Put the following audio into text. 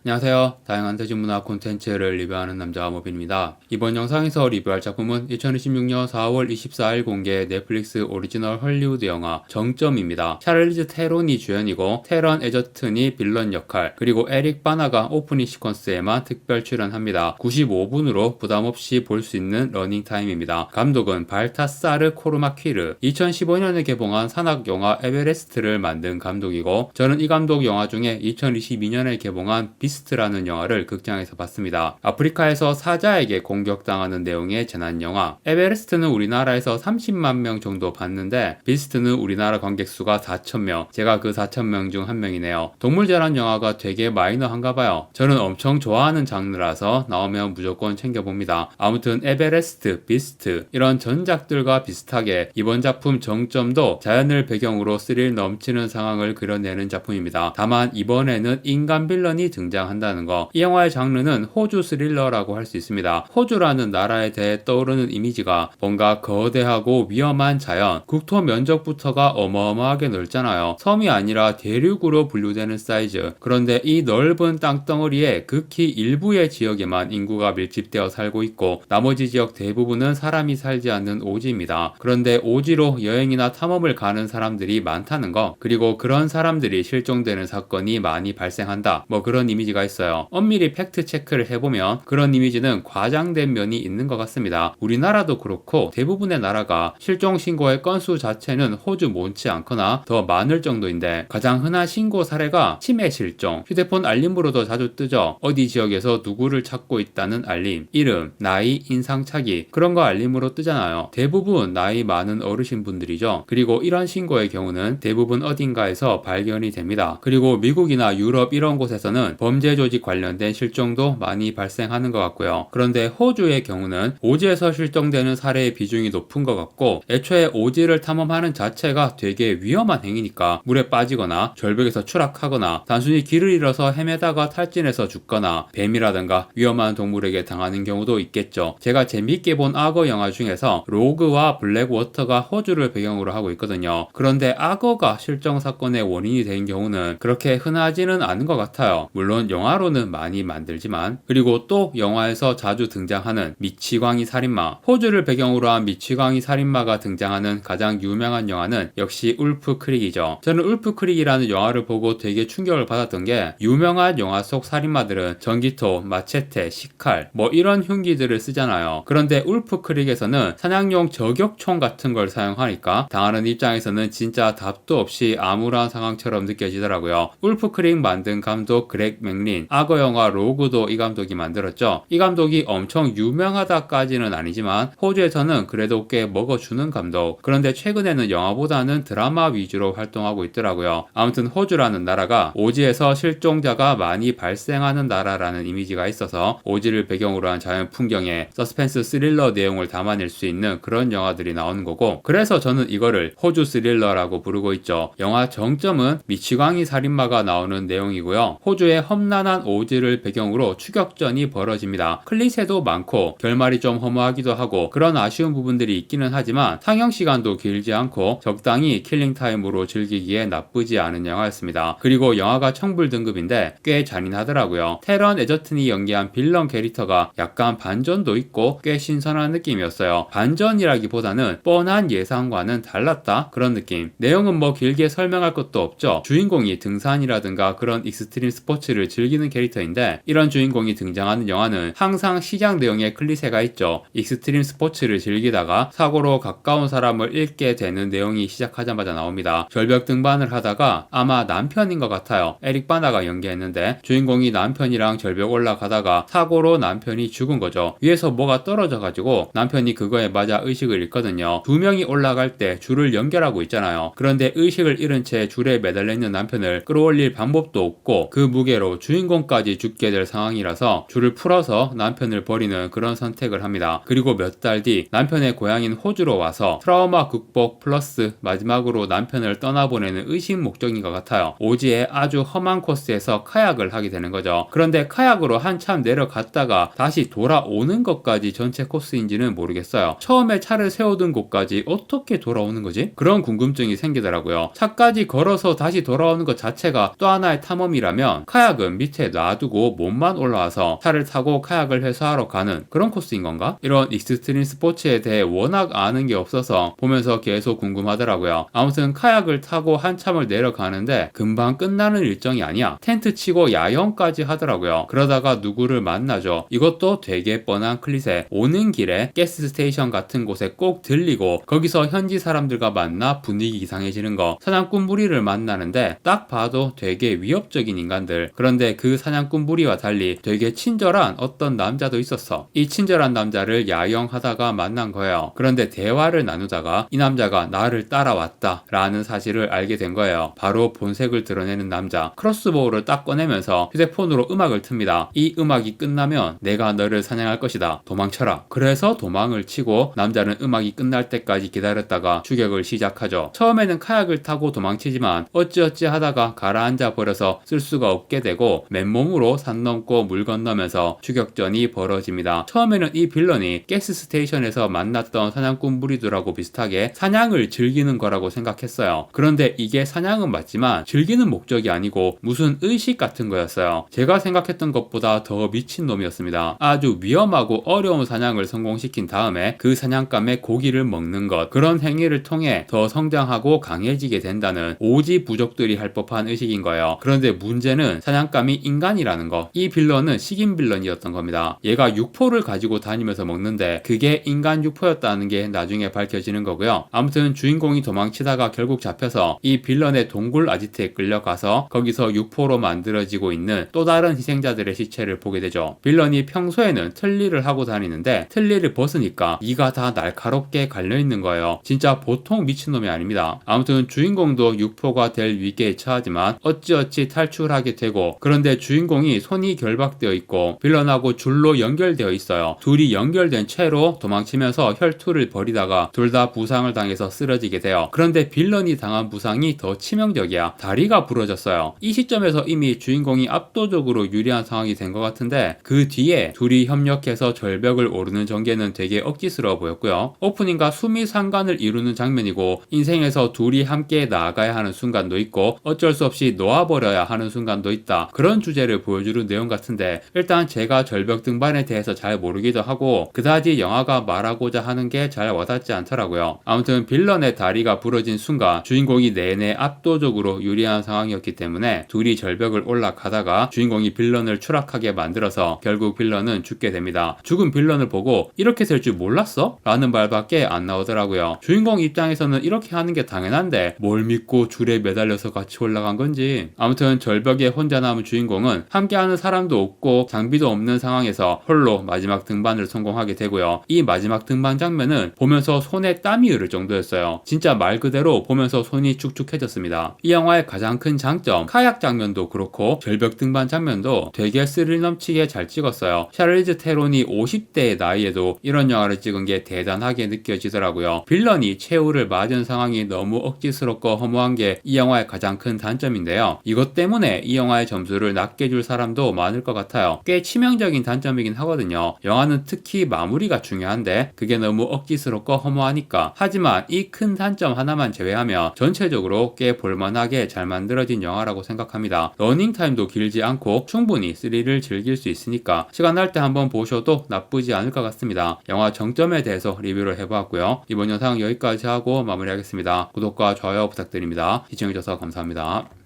안녕하세요. 다양한 대중문화 콘텐츠를 리뷰하는 남자 모빈입니다. 이번 영상에서 리뷰할 작품은 2026년 4월 24일 공개 넷플릭스 오리지널 헐리우드 영화 정점입니다. 샤를리즈 테론이 주연이고 테런 에저튼이 빌런 역할, 그리고 에릭 바나가 오프닝 시퀀스에만 특별 출연합니다. 95분으로 부담없이 볼 수 있는 러닝타임입니다. 감독은 발타사르 코르마퀴르, 2015년에 개봉한 산악 영화 에베레스트를 만든 감독이고, 저는 이 감독 영화 중에 2022년에 개봉한 비스트라는 영화를 극장에서 봤습니다. 아프리카에서 사자에게 공격당하는 내용의 재난 영화. 에베레스트는 우리나라에서 30만 명 정도 봤는데 비스트는 우리나라 관객 수가 4,000명. 제가 그 4,000명 중 한 명이네요. 동물재난 영화가 되게 마이너한가 봐요. 저는 엄청 좋아하는 장르라서 나오면 무조건 챙겨봅니다. 아무튼 에베레스트, 비스트 이런 전작들과 비슷하게 이번 작품 정점도 자연을 배경으로 스릴 넘치는 상황을 그려내는 작품입니다. 다만 이번에는 인간 빌런이 등장한다는 거. 이 영화의 장르는 호주 스릴러라고 할 수 있습니다. 호주라는 나라에 대해 떠오르는 이미지가 뭔가 거대하고 위험한 자연, 국토 면적부터가 어마어마하게 넓잖아요. 섬이 아니라 대륙으로 분류되는 사이즈. 그런데 이 넓은 땅덩어리에 극히 일부의 지역에만 인구가 밀집되어 살고 있고 나머지 지역 대부분은 사람이 살지 않는 오지입니다. 그런데 오지로 여행이나 탐험을 가는 사람들이 많다는 거, 그리고 그런 사람들이 실종되는 사건이 많이 발생한다. 뭐 그런 이미지가 있어요. 엄밀히 팩트 체크를 해보면 그런 이미지는 과장된 면이 있는 것 같습니다. 우리나라도 그렇고 대부분의 나라가 실종 신고의 건수 자체는 호주 못지 않거나 더 많을 정도인데, 가장 흔한 신고 사례가 치매 실종, 휴대폰 알림으로도 자주 뜨죠. 어디 지역에서 누구를 찾고 있다는 알림, 이름, 나이, 인상착의 그런 거 알림으로 뜨잖아요. 대부분 나이 많은 어르신분들이죠. 그리고 이런 신고의 경우는 대부분 어딘가에서 발견이 됩니다. 그리고 미국이나 유럽 이런 곳에서는 범죄 조직 관련된 실종도 많이 발생하는 것 같고요. 그런데 호주의 경우는 오지에서 실종되는 사례의 비중이 높은 것 같고, 애초에 오지를 탐험하는 자체가 되게 위험한 행위니까 물에 빠지거나 절벽에서 추락하거나 단순히 길을 잃어서 헤매다가 탈진해서 죽거나 뱀이라든가 위험한 동물에게 당하는 경우도 있겠죠. 제가 재밌게 본 악어 영화 중에서 로그와 블랙워터가 호주를 배경으로 하고 있거든요. 그런데 악어가 실종 사건의 원인이 된 경우는 그렇게 흔하지는 않은 것 같아요. 물론 영화로는 많이 만들지만. 그리고 또 영화에서 자주 등장하는 미치광이 살인마, 호주를 배경으로 한 미치광이 살인마가 등장하는 가장 유명한 영화는 역시 울프 크릭이죠. 저는 울프 크릭이라는 영화를 보고 되게 충격을 받았던 게, 유명한 영화 속 살인마들은 전기톱, 마체테, 식칼 뭐 이런 흉기들을 쓰잖아요. 그런데 울프 크릭에서는 사냥용 저격총 같은 걸 사용하니까 당하는 입장에서는 진짜 답도 없이 암울한 상황처럼 느껴지더라고요. 울프 크릭 만든 감독 그렉 맥린, 악어 영화 로그도 이 감독이 만들었죠. 이 감독이 엄청 유명하다까지는 아니지만 호주에서는 그래도 꽤 먹어주는 감독. 그런데 최근에는 영화보다는 드라마 위주로 활동하고 있더라고요. 아무튼 호주라는 나라가 오지에서 실종자가 많이 발생하는 나라라는 이미지가 있어서 오지를 배경으로 한 자연 풍경에 서스펜스 스릴러 내용을 담아낼 수 있는 그런 영화들이 나오는 거고, 그래서 저는 이거를 호주 스릴러라고 부르고 있죠. 영화 정점은 미치광이 살인마가 나오는 내용이고요. 호주의 험난한 오지를 배경으로 추격전이 벌어집니다. 클리셰도 많고 결말이 좀 허무하기도 하고 그런 아쉬운 부분들이 있기는 하지만 상영 시간도 길지 않고 적당히 킬링타임으로 즐기기에 나쁘지 않은 영화였습니다. 그리고 영화가 청불 등급인데 꽤 잔인하더라고요. 테런 에저튼이 연기한 빌런 캐릭터가 약간 반전도 있고 꽤 신선한 느낌이었어요. 반전이라기보다는 뻔한 예상과는 달랐다 그런 느낌. 내용은 뭐 길게 설명할 것도 없죠. 주인공이 등산이라든가 그런 익스트림 스포츠를 즐기는 캐릭터인데, 이런 주인공이 등장하는 영화는 항상 시장 내용의 클리셰가 있죠. 익스트림 스포츠를 즐기다가 사고로 가까운 사람을 잃게 되는 내용이 시작하자마자 나옵니다. 절벽 등반을 하다가 아마 남편인 것 같아요. 에릭 바나가 연기했는데 주인공이 남편이랑 절벽 올라가다가 사고로 남편이 죽은 거죠. 위에서 뭐가 떨어져가지고 남편이 그거에 맞아 의식을 잃거든요. 두 명이 올라갈 때 줄을 연결하고 있잖아요. 그런데 의식을 잃은 채 줄에 매달려 있는 남편을 끌어올릴 방법도 없고 그 무게로 주인공까지 죽게 될 상황이라서 줄을 풀어서 남편을 버리는 그런 선택을 합니다. 그리고 몇 달 뒤 남편의 고향인 호주로 와서 트라우마 극복 플러스 마지막으로 남편을 떠나보내는 의식 목적인 것 같아요. 오지의 아주 험한 코스에서 카약을 하게 되는 거죠. 그런데 카약으로 한참 내려갔다가 다시 돌아오는 것까지 전체 코스인지는 모르겠어요. 처음에 차를 세우던 곳까지 어떻게 돌아오는 거지? 그런 궁금증이 생기더라고요. 차까지 걸어서 다시 돌아오는 것 자체가 또 하나의 탐험이라면 카약은 사람들은 밑에 놔두고 몸만 올라와서 차를 타고 카약을 회수하러 가는 그런 코스인 건가? 이런 익스트림 스포츠에 대해 워낙 아는 게 없어서 보면서 계속 궁금하더라고요. 아무튼 카약을 타고 한참을 내려가는데 금방 끝나는 일정이 아니야. 텐트 치고 야영까지 하더라고요. 그러다가 누구를 만나죠. 이것도 되게 뻔한 클리셰. 오는 길에 가스 스테이션 같은 곳에 꼭 들리고 거기서 현지 사람들과 만나 분위기 이상해지는 거. 사냥꾼 무리를 만나는데 딱 봐도 되게 위협적인 인간들. 그런데 그 사냥꾼 무리와 달리 되게 친절한 어떤 남자도 있었어. 이 친절한 남자를 야영하다가 만난 거예요. 그런데 대화를 나누다가 이 남자가 나를 따라왔다 라는 사실을 알게 된 거예요. 바로 본색을 드러내는 남자. 크로스보우를 딱 꺼내면서 휴대폰으로 음악을 틉니다. 이 음악이 끝나면 내가 너를 사냥할 것이다. 도망쳐라. 그래서 도망을 치고 남자는 음악이 끝날 때까지 기다렸다가 추격을 시작하죠. 처음에는 카약을 타고 도망치지만 어찌어찌 하다가 가라앉아 버려서 쓸 수가 없게 되고 맨몸으로 산 넘고 물 건너면서 추격전이 벌어집니다. 처음에는 이 빌런이 가스 스테이션에서 만났던 사냥꾼 무리들하고 비슷하게 사냥을 즐기는 거라고 생각했어요. 그런데 이게 사냥은 맞지만 즐기는 목적이 아니고 무슨 의식 같은 거였어요. 제가 생각했던 것보다 더 미친놈이었습니다. 아주 위험하고 어려운 사냥을 성공시킨 다음에 그 사냥감의 고기를 먹는 것, 그런 행위를 통해 더 성장하고 강해지게 된다는 오지 부족들이 할 법한 의식인 거예요. 그런데 문제는 사냥감이 인간이라는 거. 이 빌런은 식인 빌런이었던 겁니다. 얘가 육포를 가지고 다니면서 먹는데 그게 인간 육포였다는 게 나중에 밝혀지는 거고요. 아무튼 주인공이 도망치다가 결국 잡혀서 이 빌런의 동굴 아지트에 끌려가서 거기서 육포로 만들어지고 있는 또 다른 희생자들의 시체를 보게 되죠. 빌런이 평소에는 틀니를 하고 다니는데 틀니를 벗으니까 이가 다 날카롭게 갈려있는 거예요. 진짜 보통 미친놈이 아닙니다. 아무튼 주인공도 육포가 될 위기에 처하지만 어찌어찌 탈출하게 되고, 그런데 주인공이 손이 결박되어 있고 빌런하고 줄로 연결되어 있어요. 둘이 연결된 채로 도망치면서 혈투를 벌이다가 둘 다 부상을 당해서 쓰러지게 돼요. 그런데 빌런이 당한 부상이 더 치명적이야. 다리가 부러졌어요. 이 시점에서 이미 주인공이 압도적으로 유리한 상황이 된 것 같은데 그 뒤에 둘이 협력해서 절벽을 오르는 전개는 되게 억지스러워 보였고요. 오프닝과 수미상관을 이루는 장면이고 인생에서 둘이 함께 나아가야 하는 순간도 있고 어쩔 수 없이 놓아버려야 하는 순간도 있다. 그런 주제를 보여주는 내용 같은데 일단 제가 절벽 등반에 대해서 잘 모르기도 하고 그다지 영화가 말하고자 하는 게 잘 와닿지 않더라고요. 아무튼 빌런의 다리가 부러진 순간 주인공이 내내 압도적으로 유리한 상황이었기 때문에 둘이 절벽을 올라가다가 주인공이 빌런을 추락하게 만들어서 결국 빌런은 죽게 됩니다. 죽은 빌런을 보고 이렇게 될 줄 몰랐어? 라는 말밖에 안 나오더라고요. 주인공 입장에서는 이렇게 하는 게 당연한데 뭘 믿고 줄에 매달려서 같이 올라간 건지. 아무튼 절벽에 혼자 남은 주인공은 함께하는 사람도 없고 장비도 없는 상황에서 홀로 마지막 등반을 성공하게 되고요. 이 마지막 등반 장면은 보면서 손에 땀이 흐를 정도였어요. 진짜 말 그대로 보면서 손이 축축해졌습니다. 이 영화의 가장 큰 장점, 카약 장면도 그렇고 절벽 등반 장면도 되게 스릴 넘치게 잘 찍었어요. 샤를리즈 테론이 50대의 나이에도 이런 영화를 찍은 게 대단하게 느껴지더라고요. 빌런이 최후를 맞은 상황이 너무 억지스럽고 허무한 게 이 영화의 가장 큰 단점인데요. 이것 때문에 이 영화의 점수를 낮게 줄 사람도 많을 것 같아요. 꽤 치명적인 단점이긴 하거든요. 영화는 특히 마무리가 중요한데 그게 너무 억지스럽고 허무하니까. 하지만 이 큰 단점 하나만 제외하면 전체적으로 꽤 볼만하게 잘 만들어진 영화라고 생각합니다. 러닝타임도 길지 않고 충분히 스릴을 즐길 수 있으니까 시간 날 때 한번 보셔도 나쁘지 않을 것 같습니다. 영화 정점에 대해서 리뷰를 해보았고요. 이번 영상 여기까지 하고 마무리하겠습니다. 구독과 좋아요 부탁드립니다. 시청해주셔서 감사합니다.